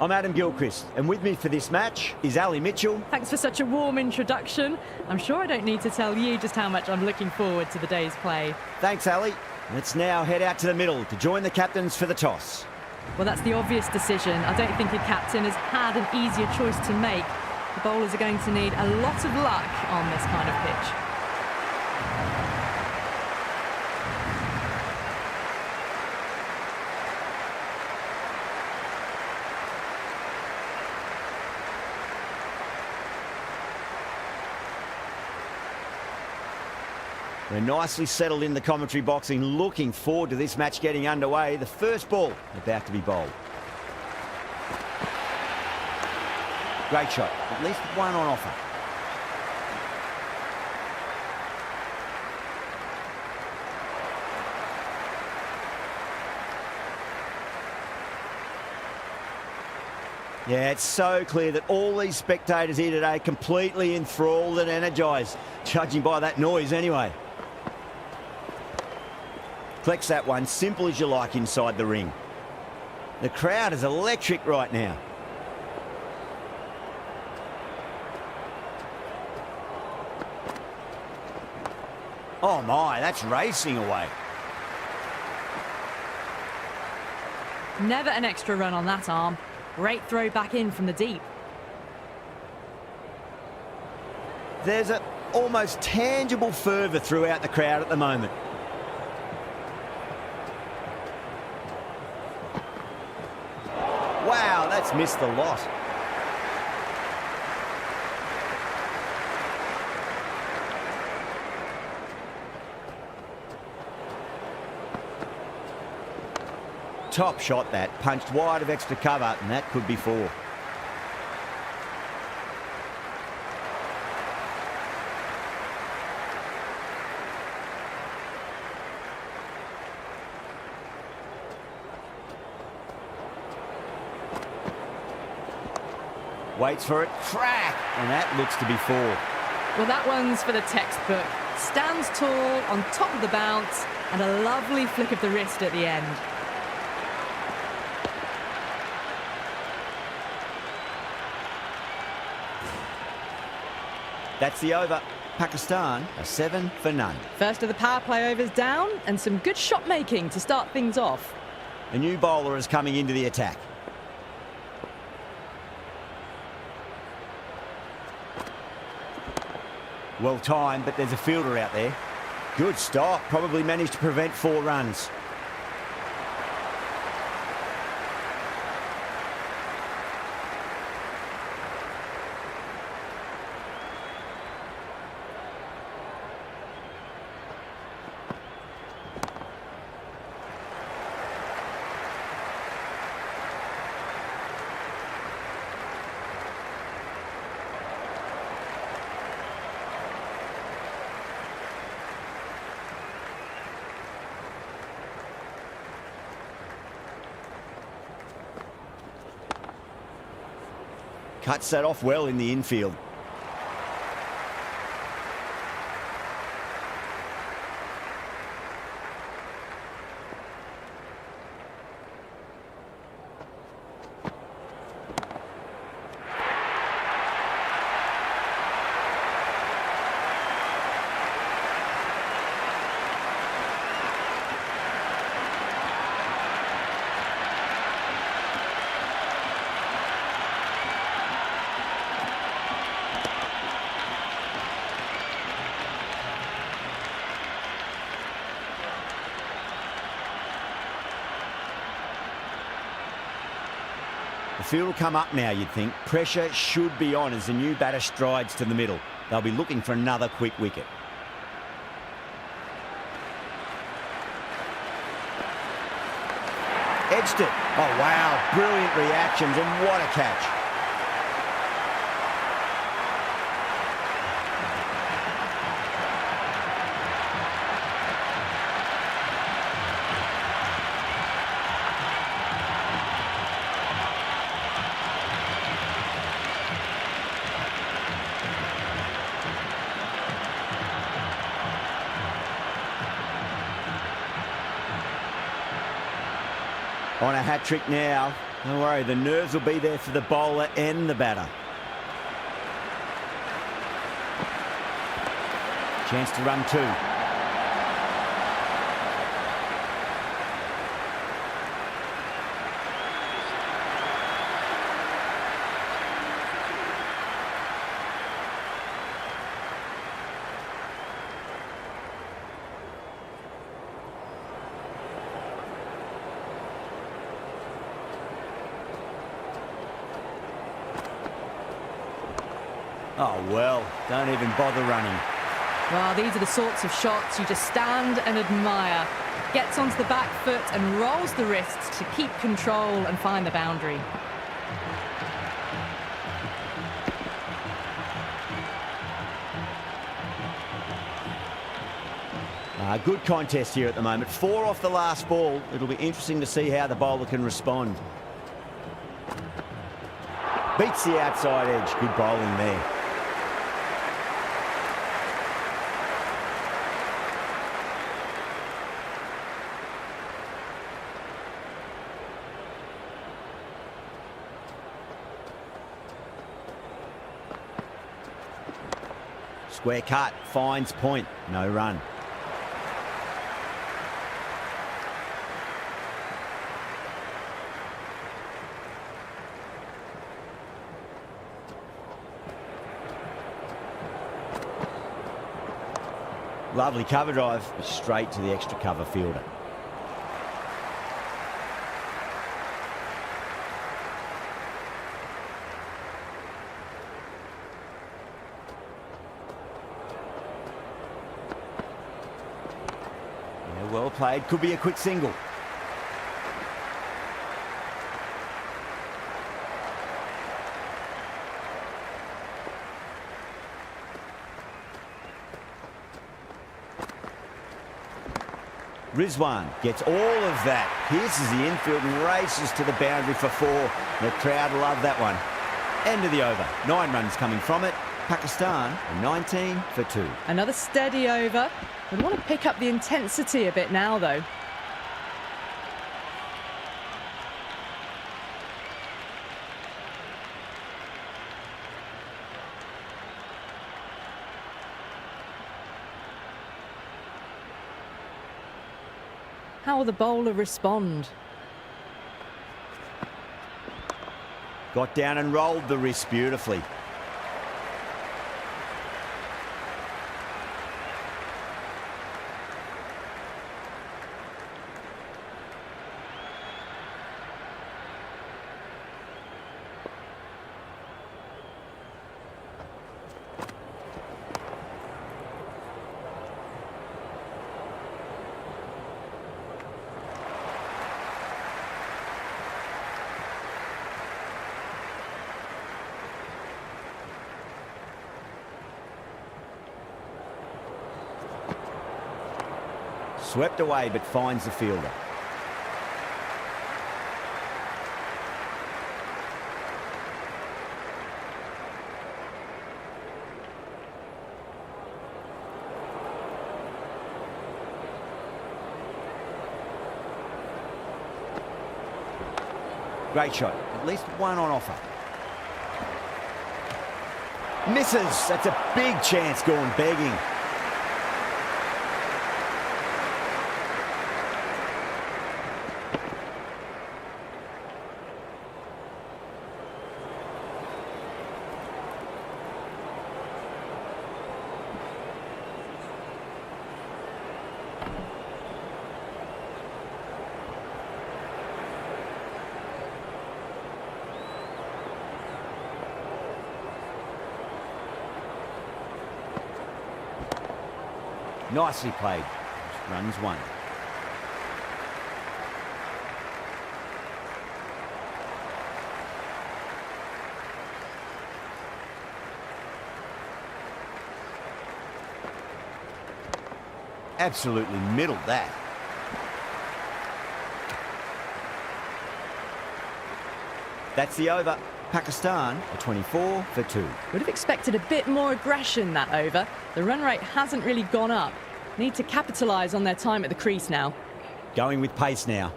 I'm Adam Gilchrist, and with me for this match is Ali Mitchell. Thanks for such a warm introduction. I'm sure I don't need to tell you just how much I'm looking forward to the day's play. Thanks, Ali. Let's now head out to the middle to join the captains for the toss. Well, that's the obvious decision. I don't think a captain has had an easier choice to make. The bowlers are going to need a lot of luck on this kind of pitch. We're nicely settled in the commentary box and looking forward to this match getting underway. The first ball about to be bowled. Great shot, at least one on offer. Yeah, it's so clear that all these spectators here today completely enthralled and energised, judging by that noise anyway. Collects that one, simple as you like inside the ring. The crowd is electric right now. Oh my, that's racing away. Never an extra run on that arm. Great throw back in from the deep. There's an almost tangible fervour throughout the crowd at the moment. Wow, that's missed the lot. Top shot that, punched wide of extra cover, and that could be four. Waits for it, crack, and that looks to be four. Well, that one's for the textbook. Stands tall, on top of the bounce, and a lovely flick of the wrist at the end. That's the over. Pakistan are 7 for none. First of the power play overs down, and some good shot making to start things off. A new bowler is coming into the attack. Well timed, but there's a fielder out there. Good stop, probably managed to prevent 4 runs. Cuts that off well in the infield. The field will come up now, you'd think. Pressure should be on as the new batter strides to the middle. They'll be looking for another quick wicket. Edged it. Oh, wow. Brilliant reactions, and what a catch. On a hat-trick now, Don't worry, the nerves will be there for the bowler and the batter. Chance to run 2. Oh, well, don't even bother running. Well, these are the sorts of shots you just stand and admire. Gets onto the back foot and rolls the wrists to keep control and find the boundary. Good contest here at the moment. 4 off the last ball. It'll be interesting to see how the bowler can respond. Beats the outside edge. Good bowling there. Square cut, finds point, no run. Lovely cover drive, straight to the extra cover fielder. Well played, could be a quick single. Rizwan gets all of that, pierces the infield and races to the boundary for 4. The crowd love that one. End of the over, 9 runs coming from it. Pakistan 19 for 2. Another steady over. Would want to pick up the intensity a bit now, though. How will the bowler respond? Got down and rolled the wrist beautifully. Swept away, but finds the fielder. Great shot. At least one on offer. Misses. That's a big chance going begging. Nicely played. Runs 1. Absolutely middled that. That's the over. Pakistan are 24 for 2. Would have expected a bit more aggression that over. The run rate hasn't really gone up. Need to capitalise on their time at the crease now. Going with pace now.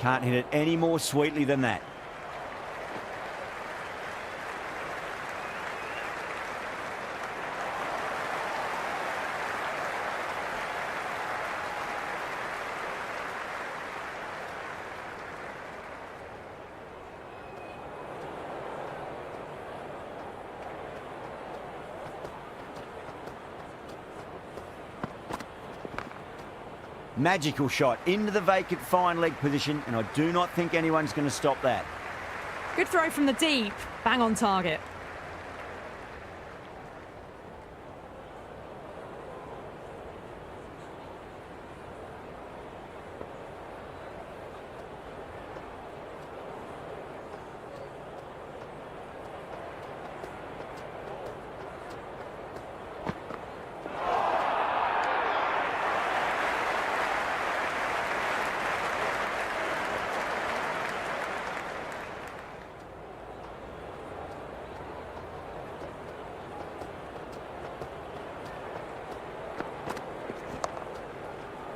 Can't hit it any more sweetly than that. Magical shot into the vacant fine leg position, and I do not think anyone's going to stop that. Good throw from the deep. Bang on target.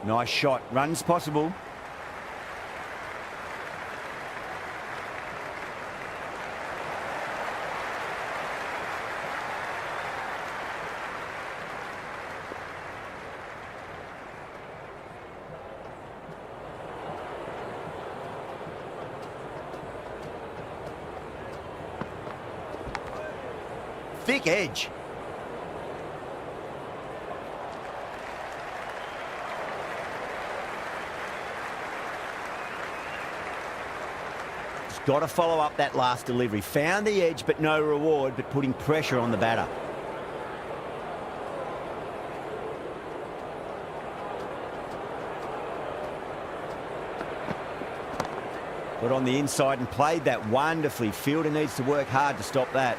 Nice shot. Runs possible. Thick edge. Got to follow up that last delivery. Found the edge, but no reward, but putting pressure on the batter. Got on the inside and played that wonderfully. Fielder needs to work hard to stop that.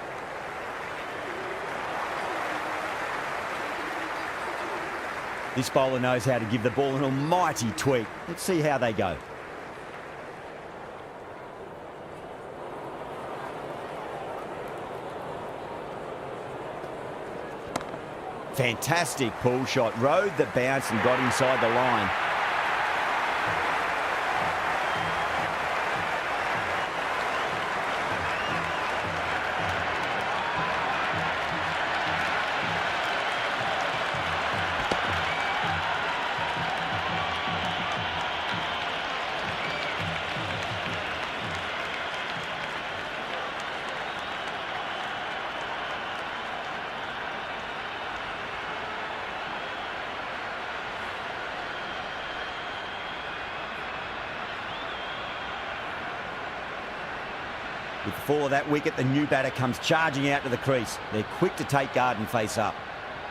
This bowler knows how to give the ball an almighty tweak. Let's see how they go. Fantastic pull shot. Rode the bounce and got inside the line. With the fall of that wicket, the new batter comes charging out to the crease. They're quick to take guard and face up.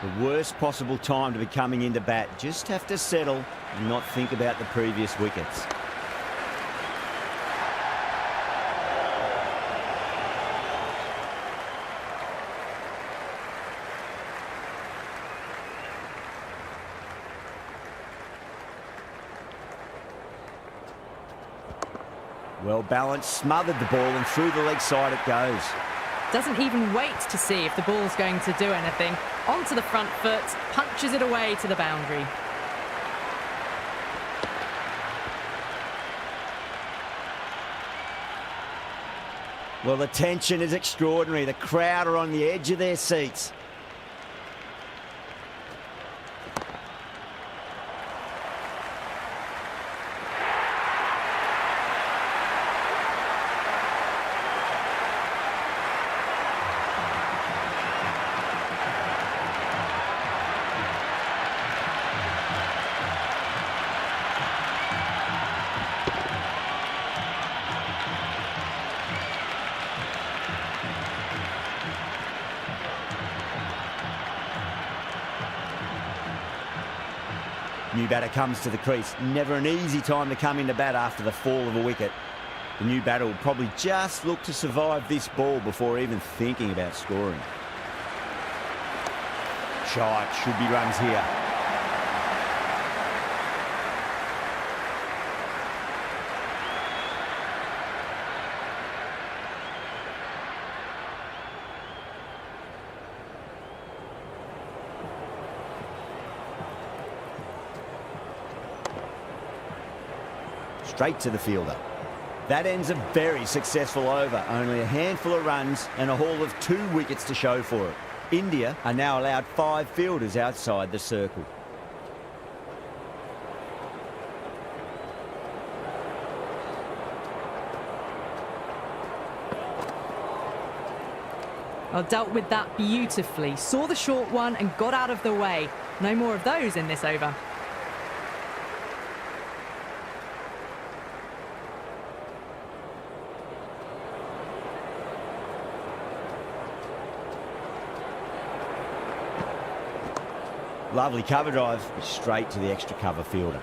The worst possible time to be coming into bat. Just have to settle and not think about the previous wickets. Well balanced, smothered the ball, and through the leg side it goes. Doesn't even wait to see if the ball's going to do anything. Onto the front foot, punches it away to the boundary. Well, the tension is extraordinary. The crowd are on the edge of their seats. New batter comes to the crease. Never an easy time to come into bat after the fall of a wicket. The new batter will probably just look to survive this ball before even thinking about scoring. Shot, should be runs here. Straight to the fielder. That ends a very successful over. Only a handful of runs and a haul of 2 wickets to show for it. India are now allowed 5 fielders outside the circle. Well, dealt with that beautifully. Saw the short one and got out of the way. No more of those in this over. Lovely cover drive, straight to the extra cover fielder.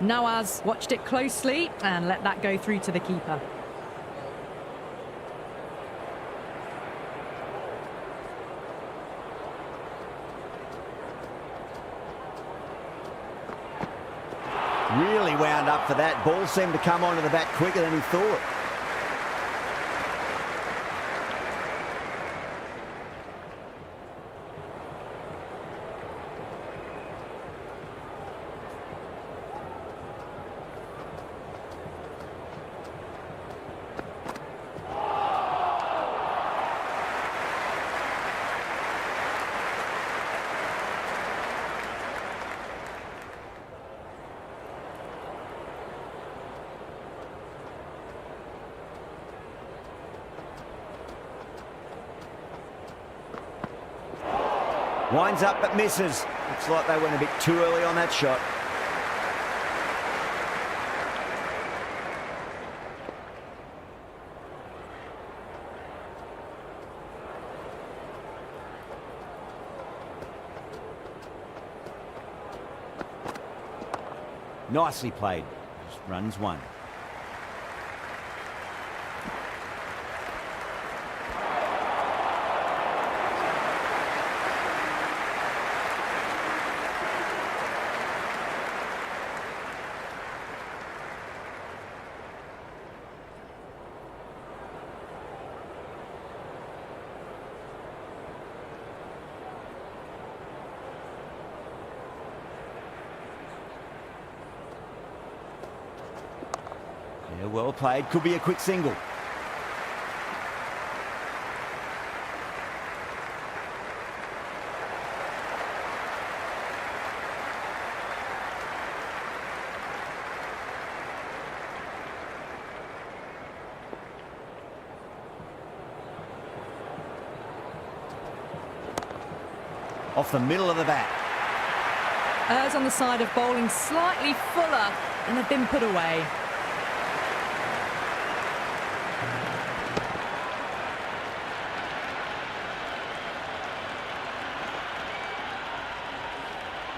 Nawaz watched it closely and let that go through to the keeper. Really wound up for that. Ball seemed to come onto the bat quicker than he thought. Winds up but misses. Looks like they went a bit too early on that shot. Nicely played. Just runs 1. Yeah, well played. Could be a quick single. Off the middle of the bat. Errs on the side of bowling slightly fuller and have been put away.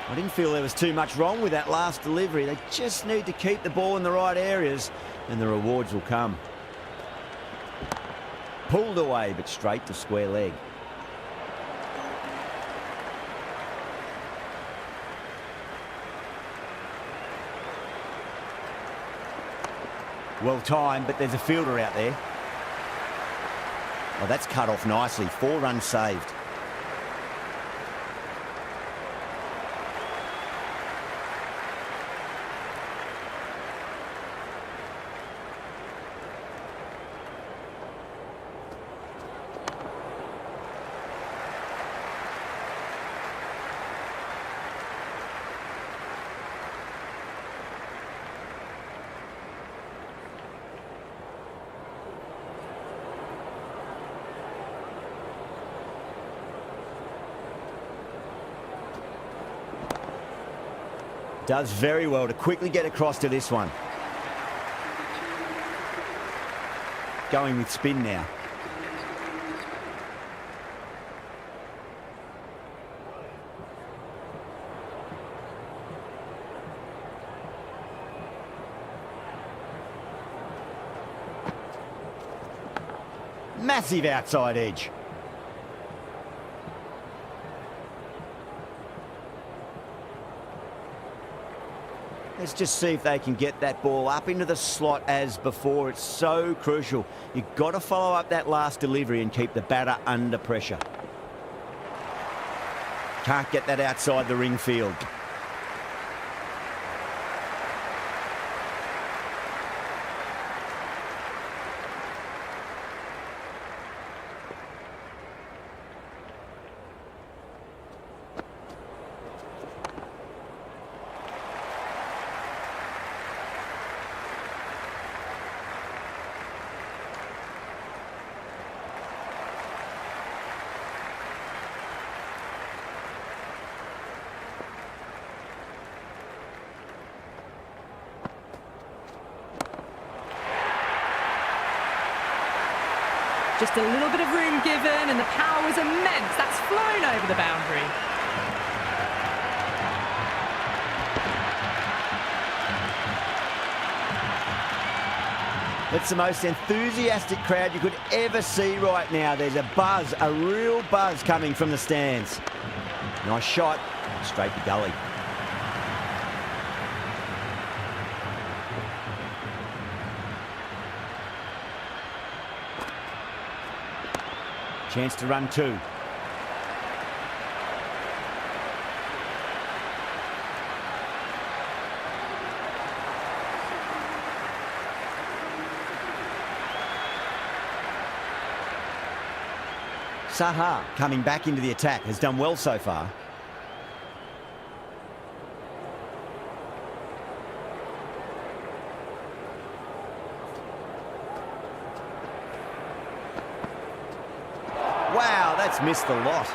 I didn't feel there was too much wrong with that last delivery. They just need to keep the ball in the right areas and the rewards will come. Pulled away, but straight to square leg. Well timed, but there's a fielder out there. Oh, that's cut off nicely. 4 runs saved. Does very well to quickly get across to this one. Going with spin now. Massive outside edge. Let's just see if they can get that ball up into the slot as before. It's so crucial. You've got to follow up that last delivery and keep the batter under pressure. Can't get that outside the ring field. Just a little bit of room given and the power was immense. That's flown over the boundary. It's the most enthusiastic crowd you could ever see right now. There's a buzz, a real buzz coming from the stands. Nice shot, straight to gully. Chance to run two. Saha coming back into the attack, has done well so far. Wow, that's missed the lot.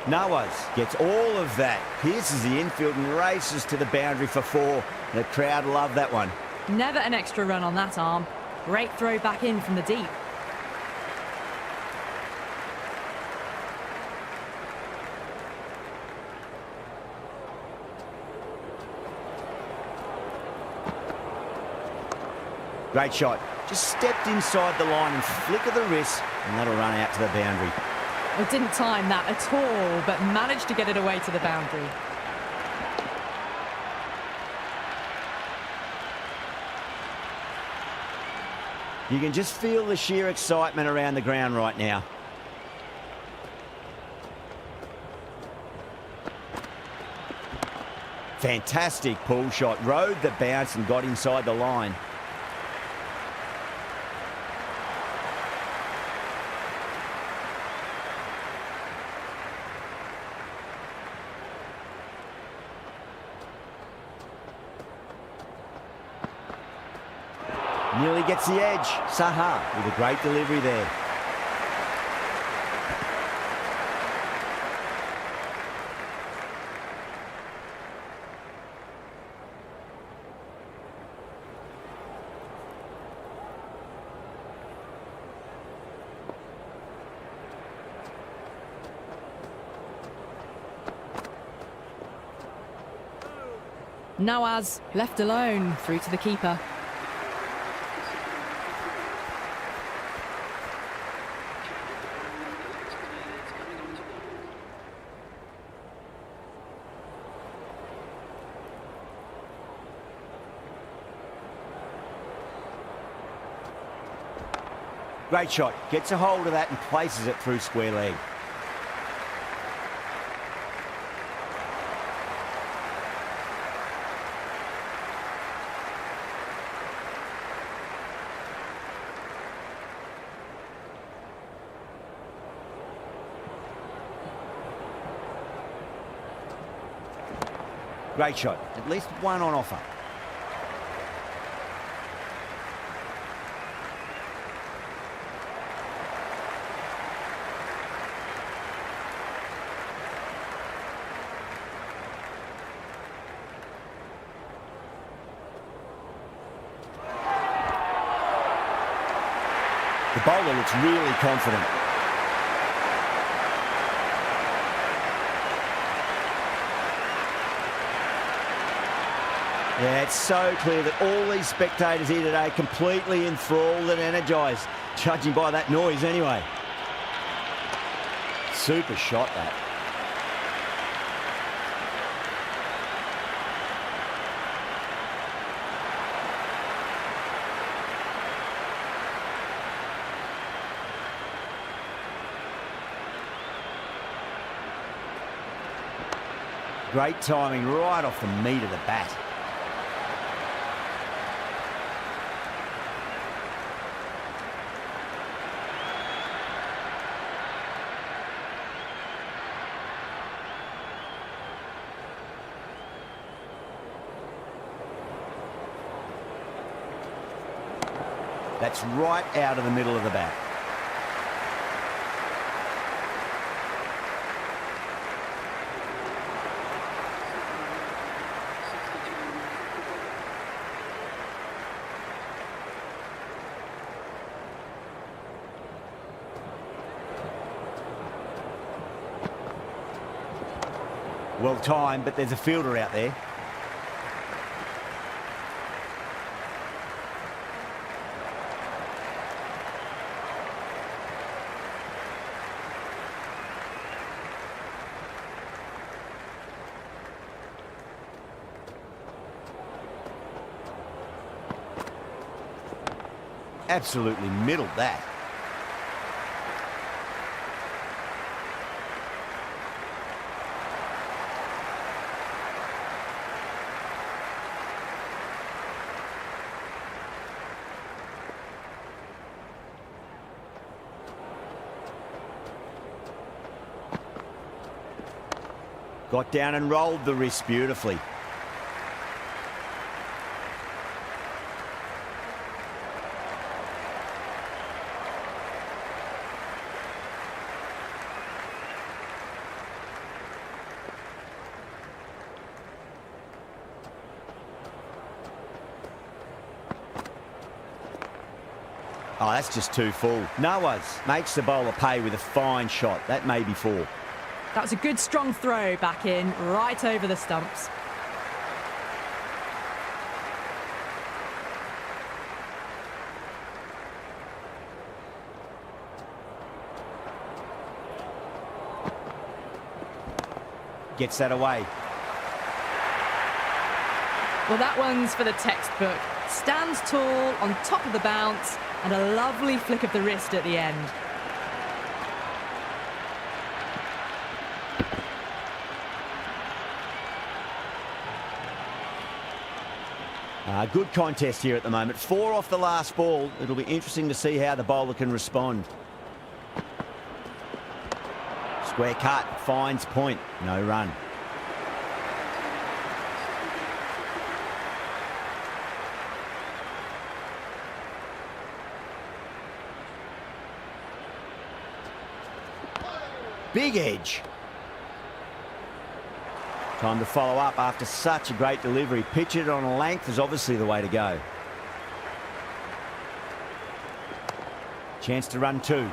Nawaz gets all of that. Pierces the infield and races to the boundary for four. The crowd love that one. Never an extra run on that arm. Great throw back in from the deep. Great shot. Just stepped inside the line and flick of the wrist, and that'll run out to the boundary. Well, didn't time that at all, but managed to get it away to the boundary. You can just feel the sheer excitement around the ground right now. Fantastic pull shot. Rode the bounce and got inside the line. Nearly gets the edge. Saha with a great delivery there. Nawaz left alone through to the keeper. Great shot. Gets a hold of that and places it through square leg. Great shot. At least one on offer. The bowler looks really confident. Yeah, it's so clear that all these spectators here today completely enthralled and energised, judging by that noise anyway. Super shot, that. Great timing right off the meat of the bat. That's right out of the middle of the bat. Well timed, but there's a fielder out there. Absolutely middled that. Got down and rolled the wrist beautifully. Oh, that's just too full. Noah's makes the bowler pay with a fine shot. That may be four. That was a good strong throw back in, right over the stumps. Gets that away. Well, that one's for the textbook. Stands tall on top of the bounce and a lovely flick of the wrist at the end. Good contest here at the moment. 4 off the last ball. It'll be interesting to see how the bowler can respond. Square cut, finds point, no run. Big edge. Time to follow up after such a great delivery. Pitch it on a length is obviously the way to go. Chance to run 2.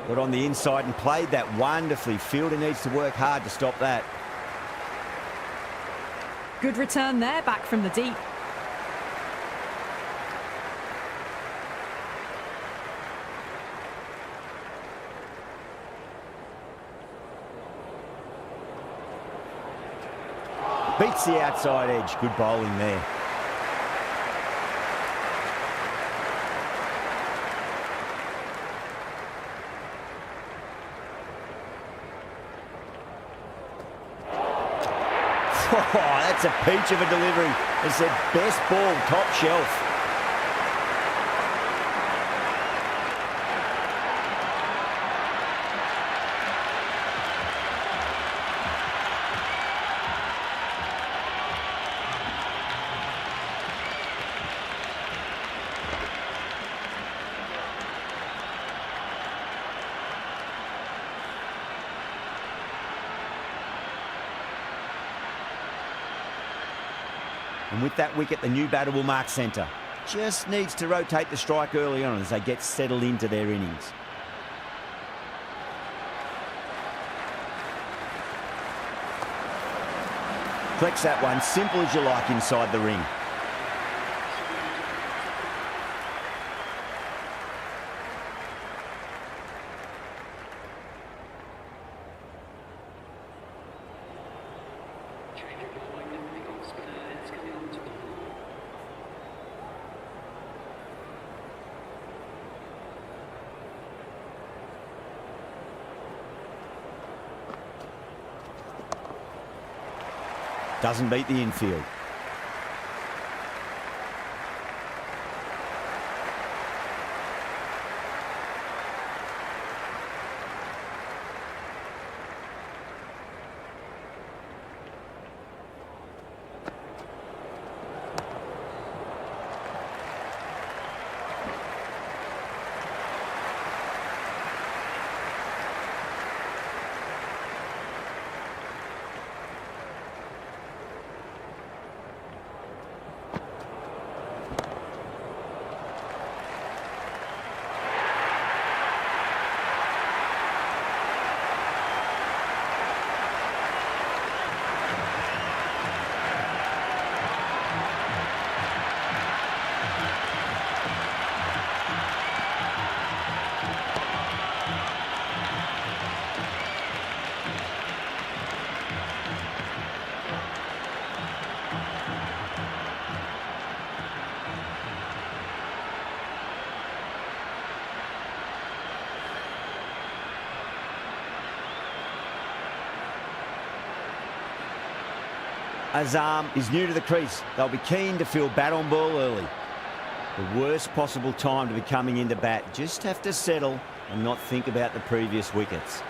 Got on the inside and played that wonderfully. Fielder needs to work hard to stop that. Good return there, back from the deep. Beats the outside edge. Good bowling there. Oh, that's a peach of a delivery. It's the best ball, top shelf. And with that wicket, the new batter will mark centre. Just needs to rotate the strike early on as they get settled into their innings. Flex that one, simple as you like inside the ring. Doesn't beat the infield. Azam is new to the crease. They'll be keen to field bat on ball early. The worst possible time to be coming into bat. Just have to settle and not think about the previous wickets.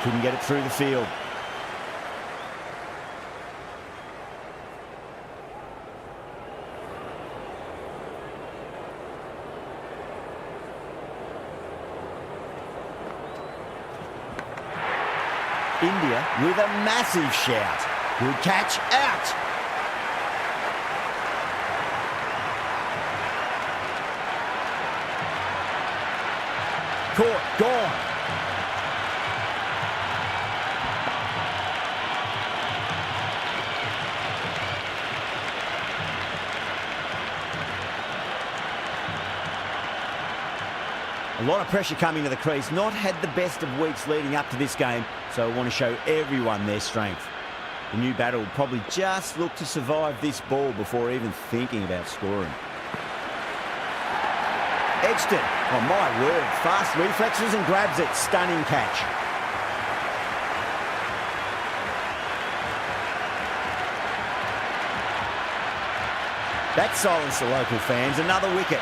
Couldn't get it through the field. India with a massive shout. Good catch, out. Caught, gone. A lot of pressure coming to the crease. Not had the best of weeks leading up to this game, so I want to show everyone their strength. The new batter will probably just look to survive this ball before even thinking about scoring. Edged it. Oh, my word. Fast reflexes and grabs it. Stunning catch. That silenced the local fans. Another wicket.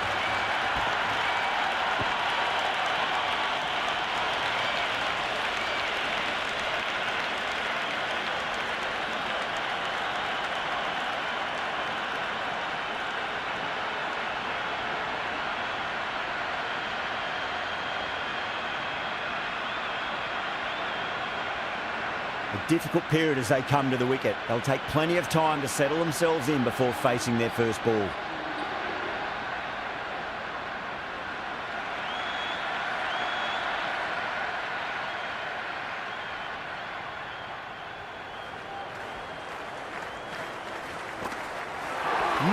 A difficult period as they come to the wicket. They'll take plenty of time to settle themselves in before facing their first ball.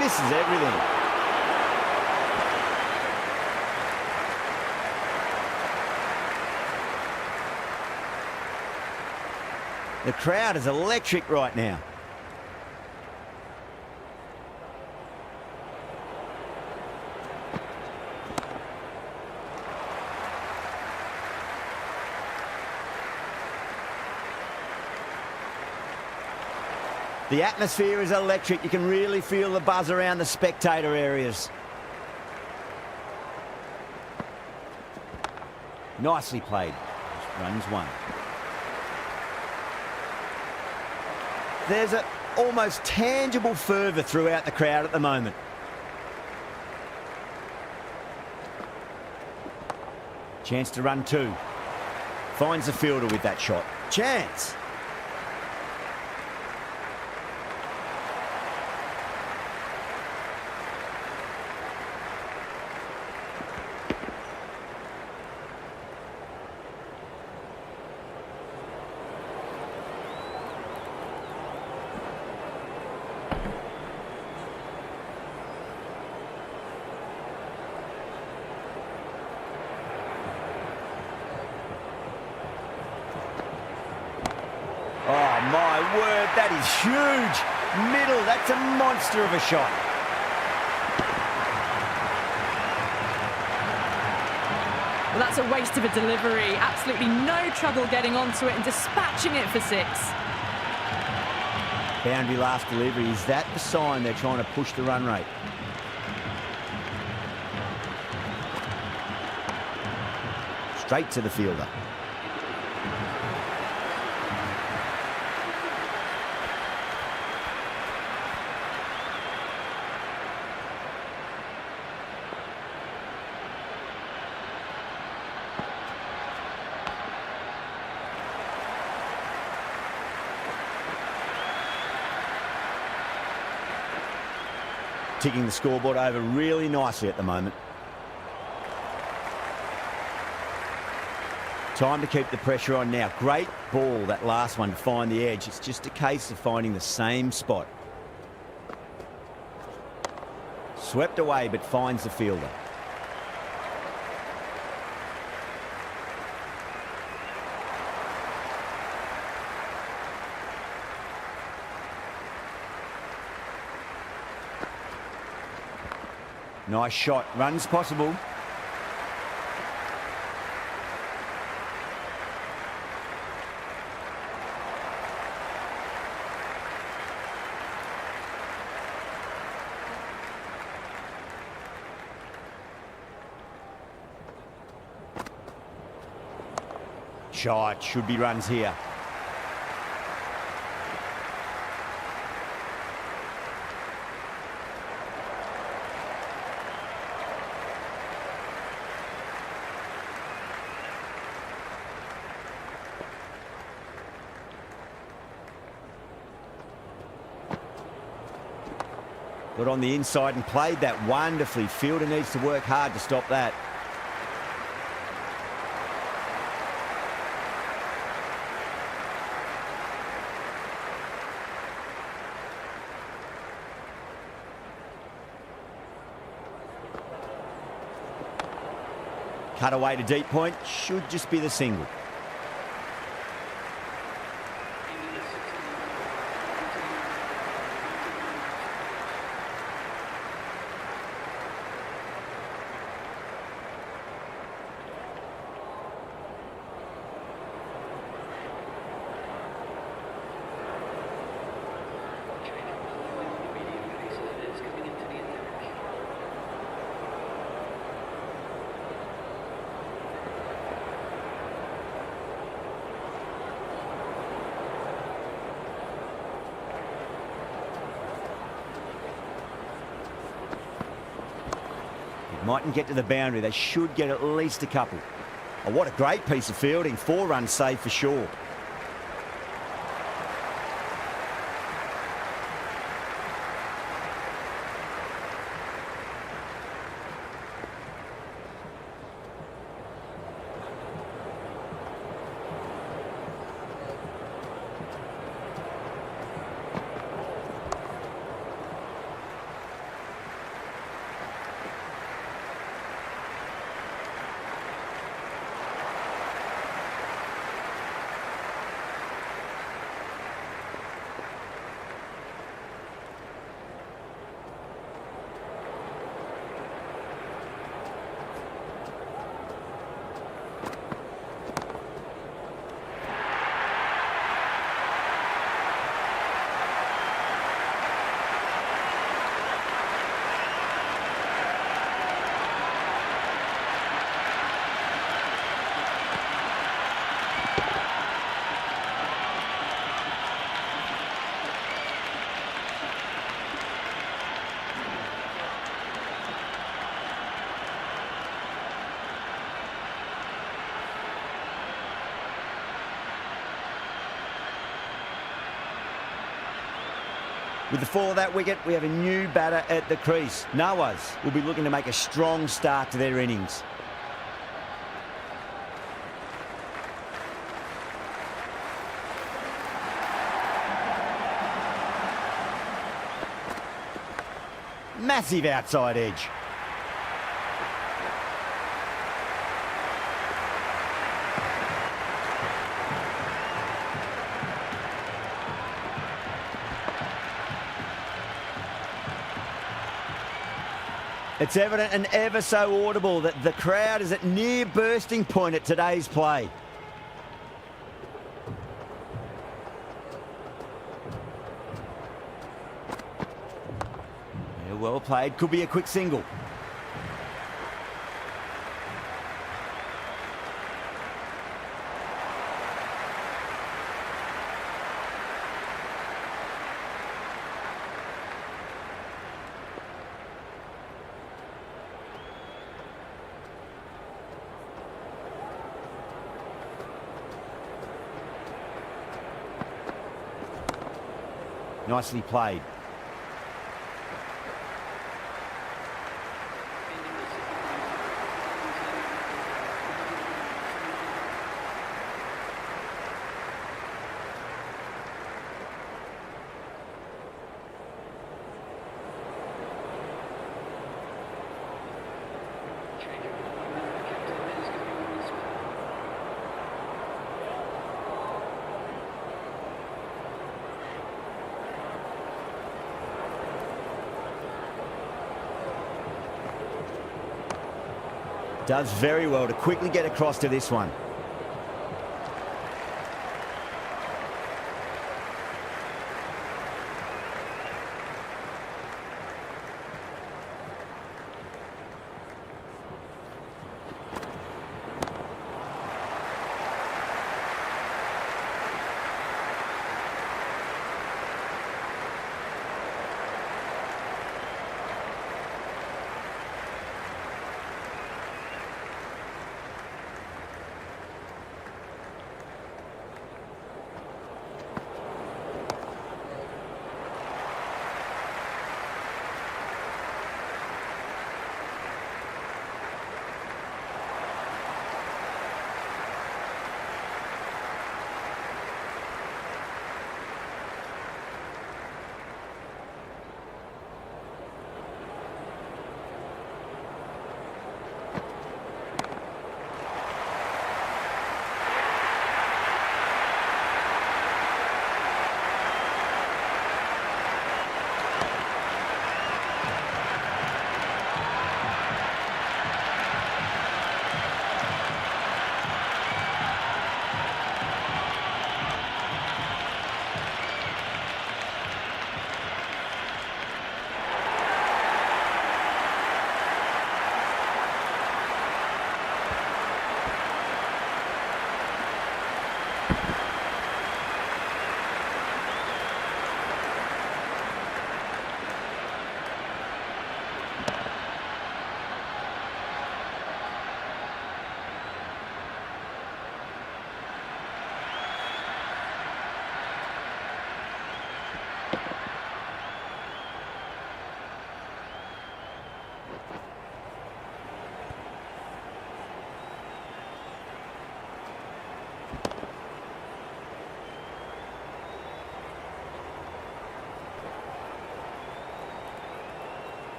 Misses everything. The crowd is electric right now. The atmosphere is electric. You can really feel the buzz around the spectator areas. Nicely played. Runs one. There's an almost tangible fervour throughout the crowd at the moment. Chance to run two. Finds the fielder with that shot. Chance. word, that is huge. Middle, that's a monster of a shot. Well, that's a waste of a delivery. Absolutely no trouble getting onto it and dispatching it for 6. Boundary last delivery. Is that the sign they're trying to push the run rate? Straight to the fielder. Ticking the scoreboard over really nicely at the moment. Time to keep the pressure on now. Great ball, that last one, to find the edge. It's just a case of finding the same spot. Swept away, but finds the fielder. Nice shot. Runs possible. Shot. Should be runs here. Got on the inside and played that wonderfully. Fielder needs to work hard to stop that. Cut away to deep point. Should just be the single. Mightn't get to the boundary. They should get at least a couple. Oh, what a great piece of fielding. 4 runs saved for sure. With the fall of that wicket, we have a new batter at the crease. Nawaz will be looking to make a strong start to their innings. Massive outside edge. It's evident and ever so audible that the crowd is at near bursting point at today's play. Yeah, well played. Could be a quick single. Nicely played. Does very well to quickly get across to this one.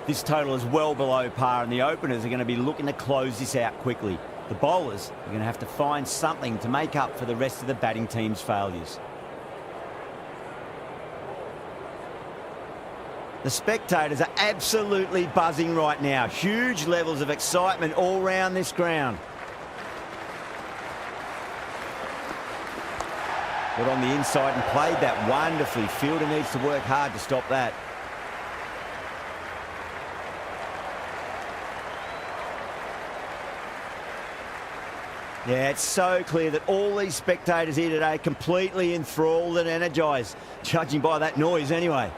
This total is well below par, and the openers are going to be looking to close this out quickly. The bowlers are going to have to find something to make up for the rest of the batting team's failures. The spectators are absolutely buzzing right now. Huge levels of excitement all around this ground. Got on the inside and played that wonderfully. Fielder needs to work hard to stop that. Yeah, it's so clear that all these spectators here today are completely enthralled and energised, judging by that noise anyway.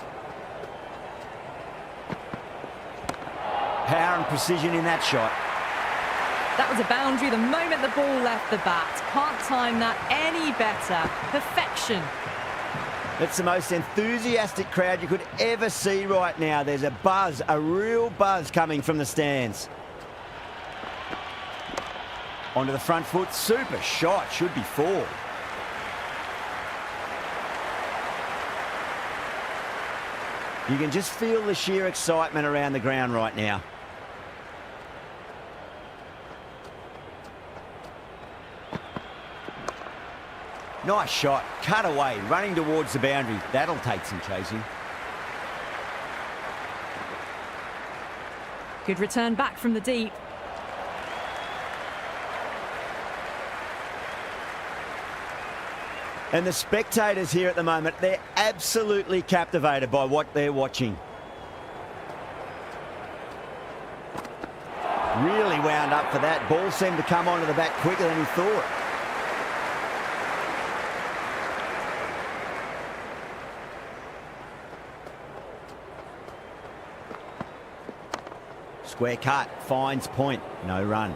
Power and precision in that shot. That was a boundary the moment the ball left the bat. Can't time that any better. Perfection. It's the most enthusiastic crowd you could ever see right now. There's a buzz, a real buzz coming from the stands. Onto the front foot, super shot, should be four. You can just feel the sheer excitement around the ground right now. Nice shot, cut away, running towards the boundary. That'll take some chasing. Good return back from the deep. And the spectators here at the moment, they're absolutely captivated by what they're watching. Really wound up for that. Ball seemed to come onto the bat quicker than he thought. Square cut, finds point, no run.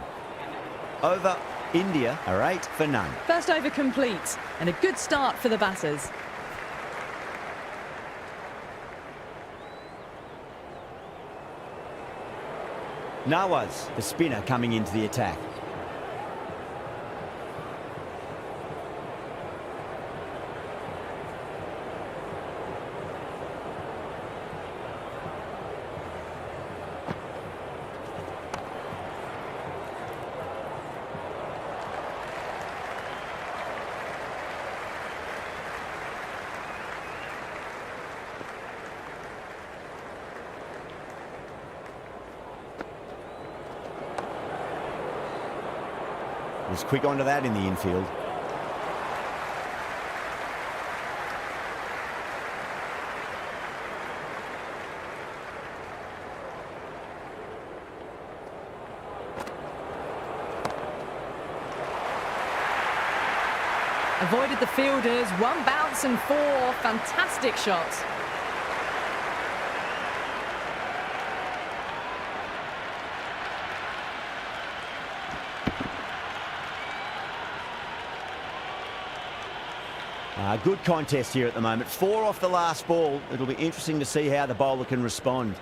Over. India are 8 for none. First over complete, and a good start for the batters. Nawaz, the spinner, coming into the attack. Was quick onto that in the infield. Avoided the fielders, one bounce and four. Fantastic shots. Good contest here at the moment. 4 off the last ball. It'll be interesting to see how the bowler can respond.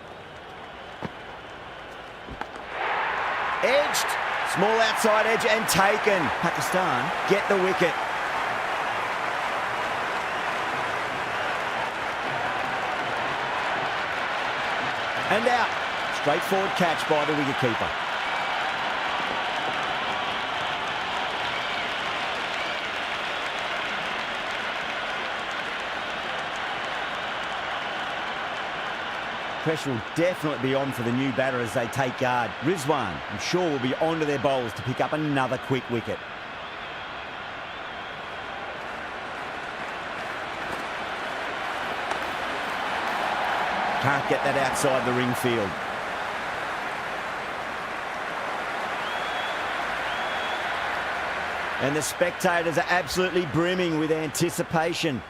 Edged. Small outside edge and taken. Pakistan get the wicket. And out. Straightforward catch by the wicketkeeper. Pressure will definitely be on for the new batter as they take guard. Rizwan, I'm sure, will be onto their bowlers to pick up another quick wicket. Can't get that outside the ring field. And the spectators are absolutely brimming with anticipation.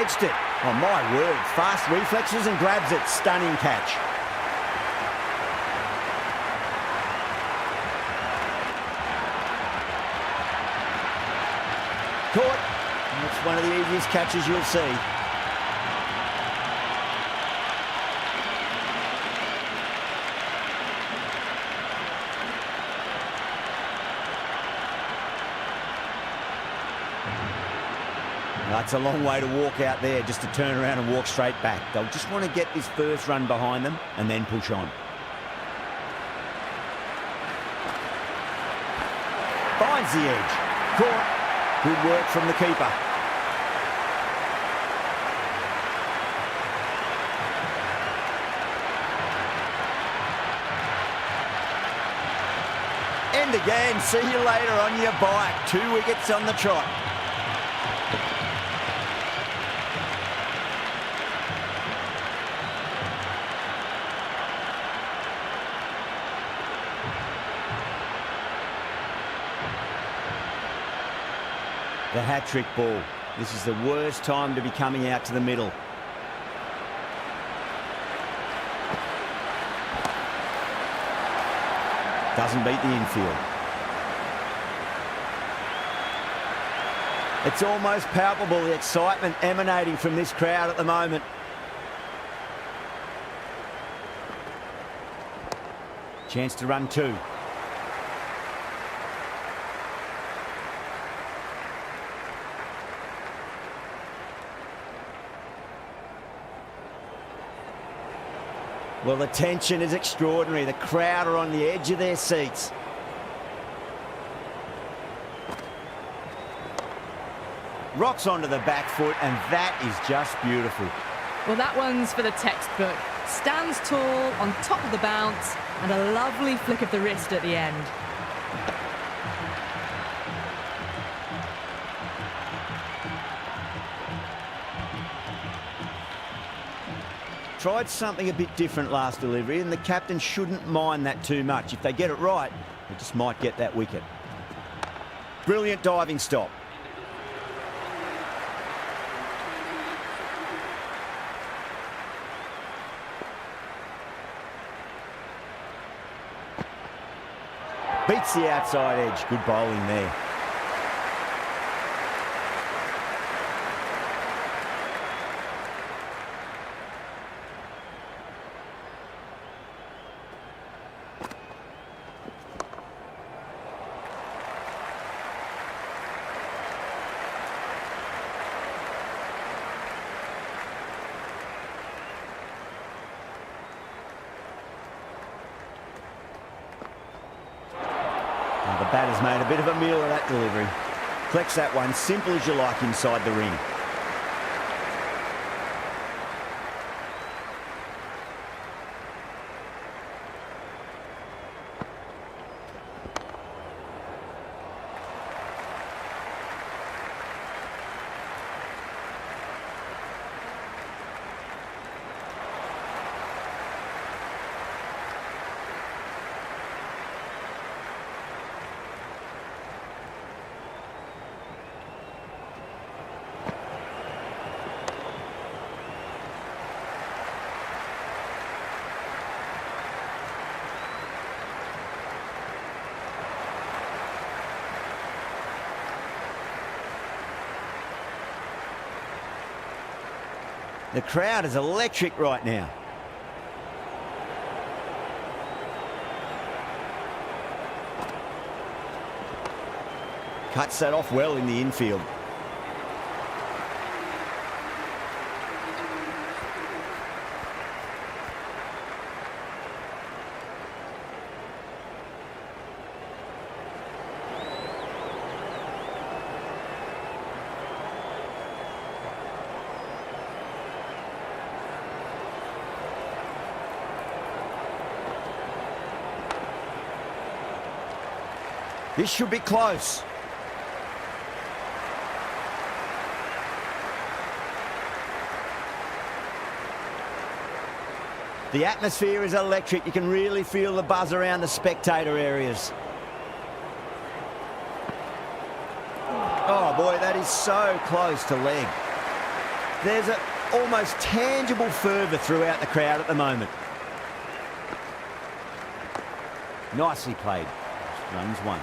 edged it. Oh, my word. Fast reflexes and grabs it. Stunning catch. Caught. That's one of the easiest catches you'll see. That's a long way to walk out there, just to turn around and walk straight back. They'll just want to get this first run behind them and then push on. Finds the edge. Caught. Good work from the keeper. And again, see you later on your bike. 2 wickets on the trot. The hat-trick ball. This is the worst time to be coming out to the middle. Doesn't beat the infield. It's almost palpable, the excitement emanating from this crowd at the moment. Chance to run 2. Well, the tension is extraordinary. The crowd are on the edge of their seats. Rocks onto the back foot, and that is just beautiful. Well, that one's for the textbook. Stands tall, on top of the bounce, and a lovely flick of the wrist at the end. Tried something a bit different last delivery, and the captain shouldn't mind that too much. If they get it right, they just might get that wicket. Brilliant diving stop. Beats the outside edge. Good bowling there. The batter's made a bit of a meal of that delivery. Collects that one, simple as you like, inside the ring. The crowd is electric right now. Cuts that off well in the infield. This should be close. The atmosphere is electric. You can really feel the buzz around the spectator areas. Oh boy, that is so close to leg. There's an almost tangible fervour throughout the crowd at the moment. Nicely played. Runs one.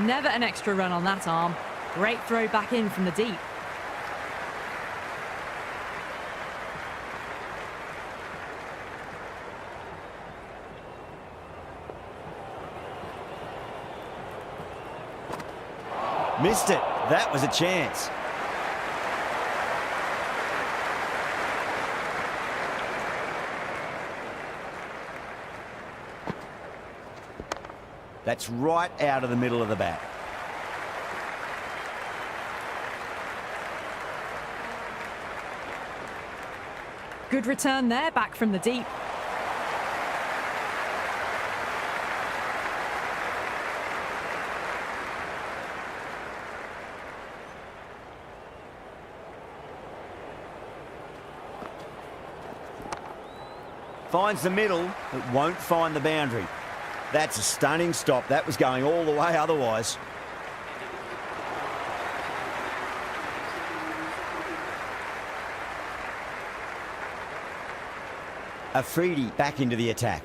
Never an extra run on that arm. Great throw back in from the deep. Missed it. That was a chance. That's right out of the middle of the bat. Good return there, back from the deep. Finds the middle, but won't find the boundary. That's a stunning stop. That was going all the way otherwise. Afridi back into the attack.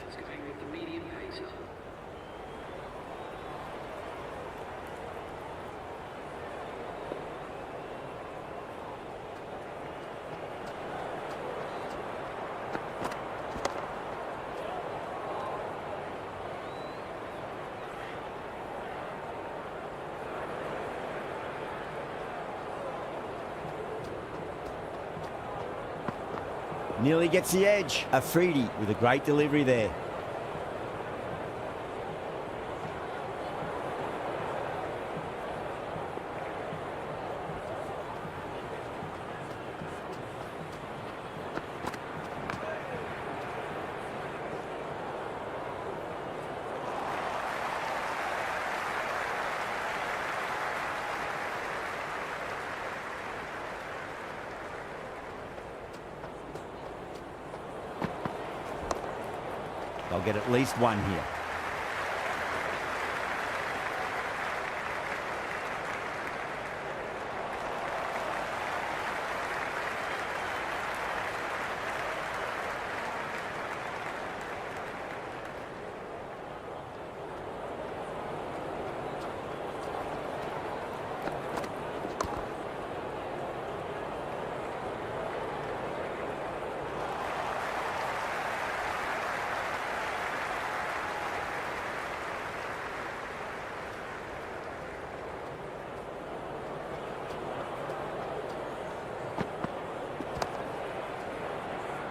Nearly gets the edge. Afridi with a great delivery there. They'll get at least one here.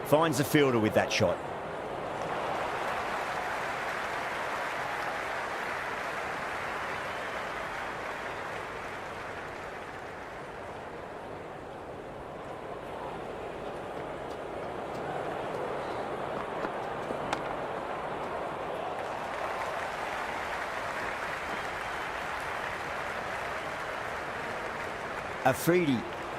Finds the fielder with that shot. Afridi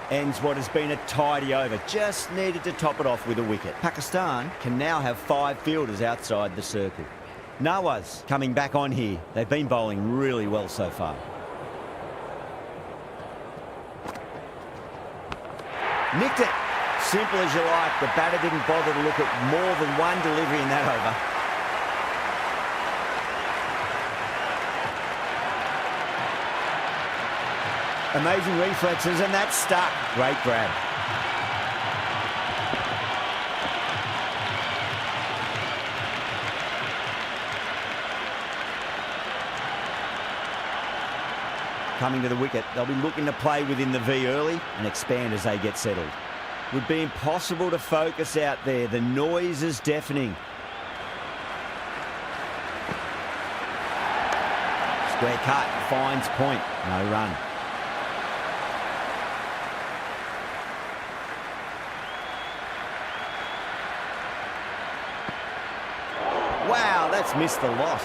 ends what has been a tidy over. Just needed to top it off with a wicket. Pakistan can now have 5 fielders outside the circle. Nawaz coming back on here. They've been bowling really well so far. Nicked it. Simple as you like. The batter didn't bother to look at more than one delivery in that over. Amazing reflexes, and that's stuck. Great grab. Coming to the wicket, they'll be looking to play within the V early and expand as they get settled. Would be impossible to focus out there. The noise is deafening. Square cut, finds point, no run. Wow, that's missed the lot.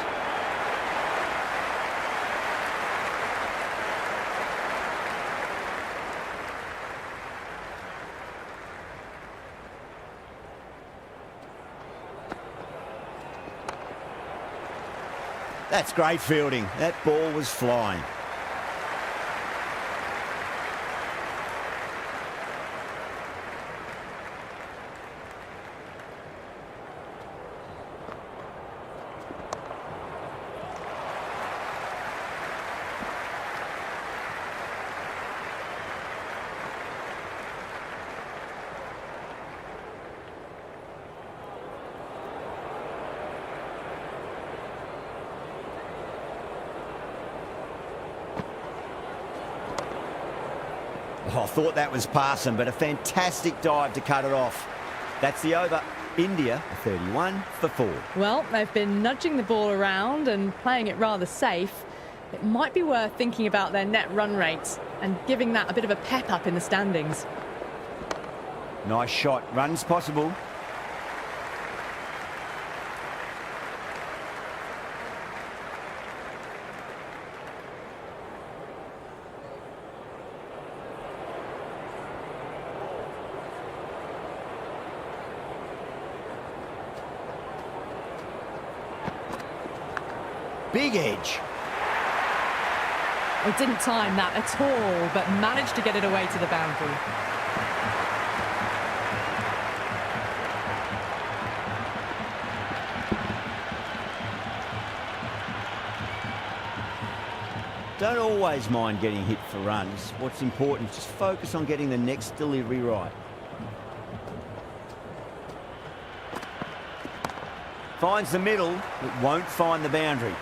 That's great fielding. That ball was flying. Oh, I thought that was passing, but a fantastic dive to cut it off. That's the over. India 31 for 4. Well, they've been nudging the ball around and playing it rather safe. It might be worth thinking about their net run rate and giving that a bit of a pep up in the standings. Nice shot. Runs possible. Big edge. It didn't time that at all, but managed to get it away to the boundary. Don't always mind getting hit for runs. What's important is just focus on getting the next delivery right. Finds the middle, it won't find the boundary.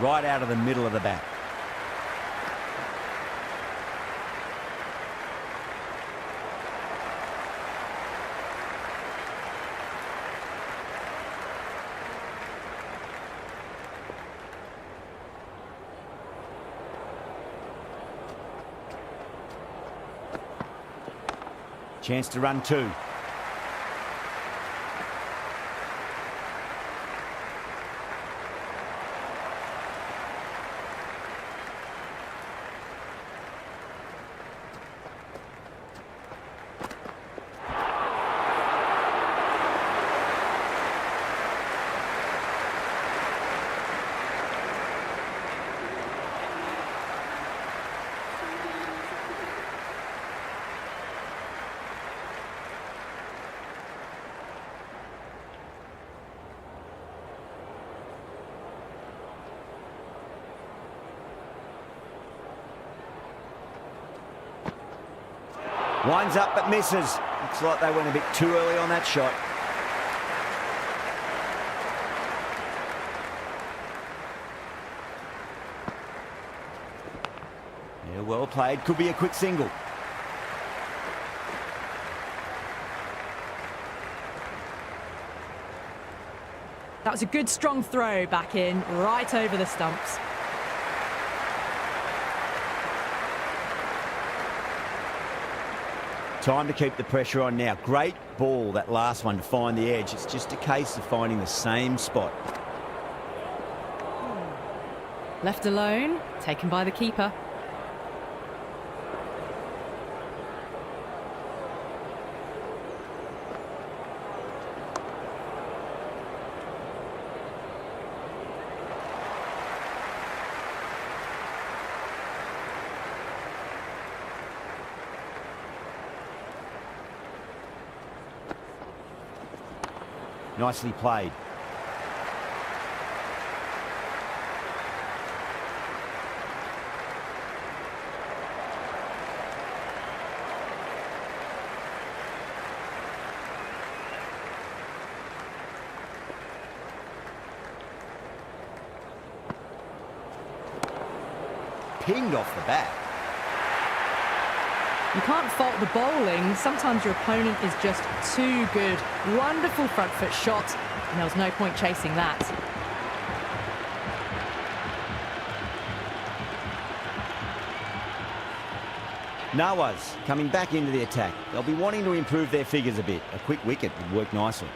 Right out of the middle of the bat. Chance to run 2. Winds up but misses. Looks like they went a bit too early on that shot. Yeah, well played. Could be a quick single. That was a good strong throw back in, right over the stumps. Time to keep the pressure on now. Great ball, that last one, to find the edge. It's just a case of finding the same spot. Left alone, taken by the keeper. Nicely played. Pinged off the bat. You can't fault the bowling. Sometimes your opponent is just too good. Wonderful front foot shot, and there was no point chasing that. Nawaz coming back into the attack. They'll be wanting to improve their figures a bit. A quick wicket would work nicely.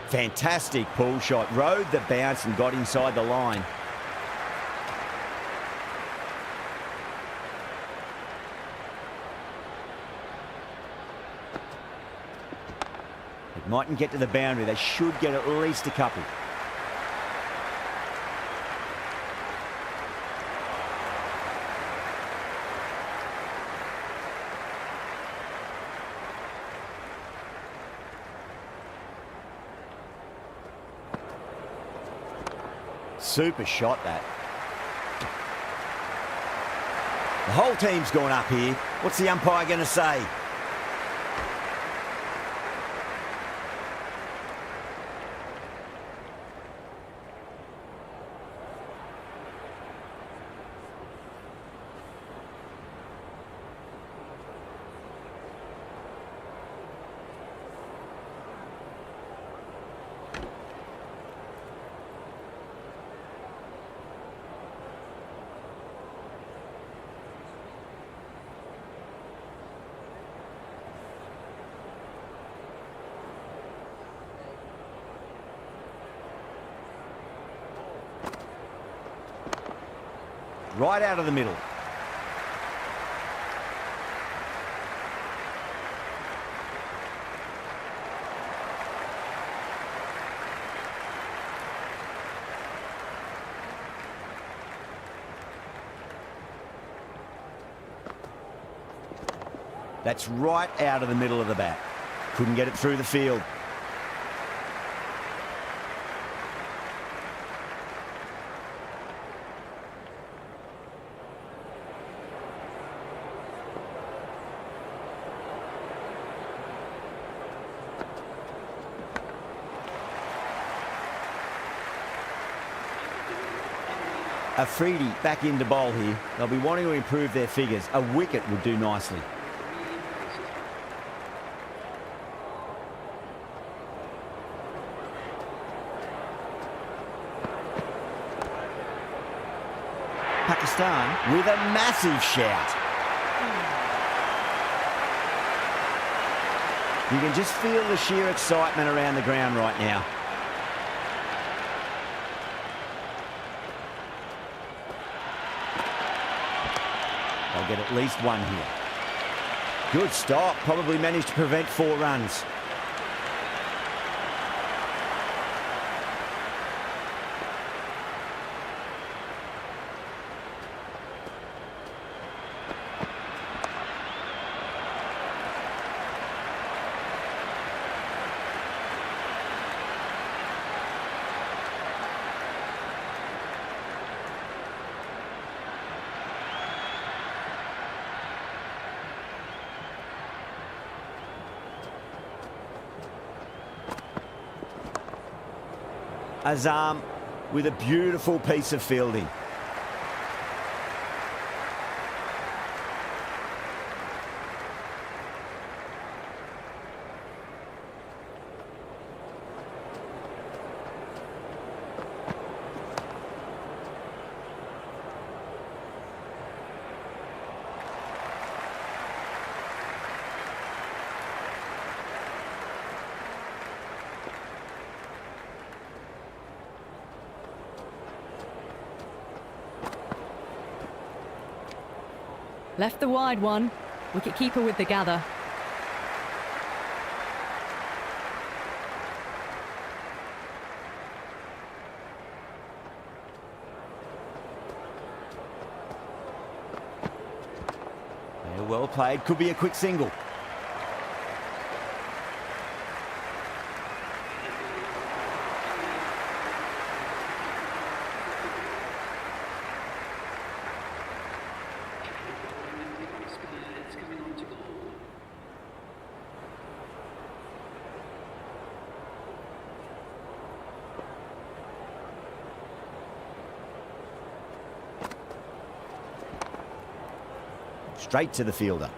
Fantastic pull shot. Rode the bounce and got inside the line. It mightn't get to the boundary. They should get at least a couple. super shot, that. The whole team's gone up here. What's the umpire going to say? Right out of the middle. That's right out of the middle of the bat. Couldn't get it through the field. Afridi back into bowl here. They'll be wanting to improve their figures. A wicket would do nicely. Pakistan with a massive shout. You can just feel the sheer excitement around the ground right now. They'll get at least one here. Good stop. Probably managed to prevent 4 runs. Azam with a beautiful piece of fielding. Left the wide one. Wicket-keeper with the gather. Yeah, well played. Could be a quick single. Straight to the fielder.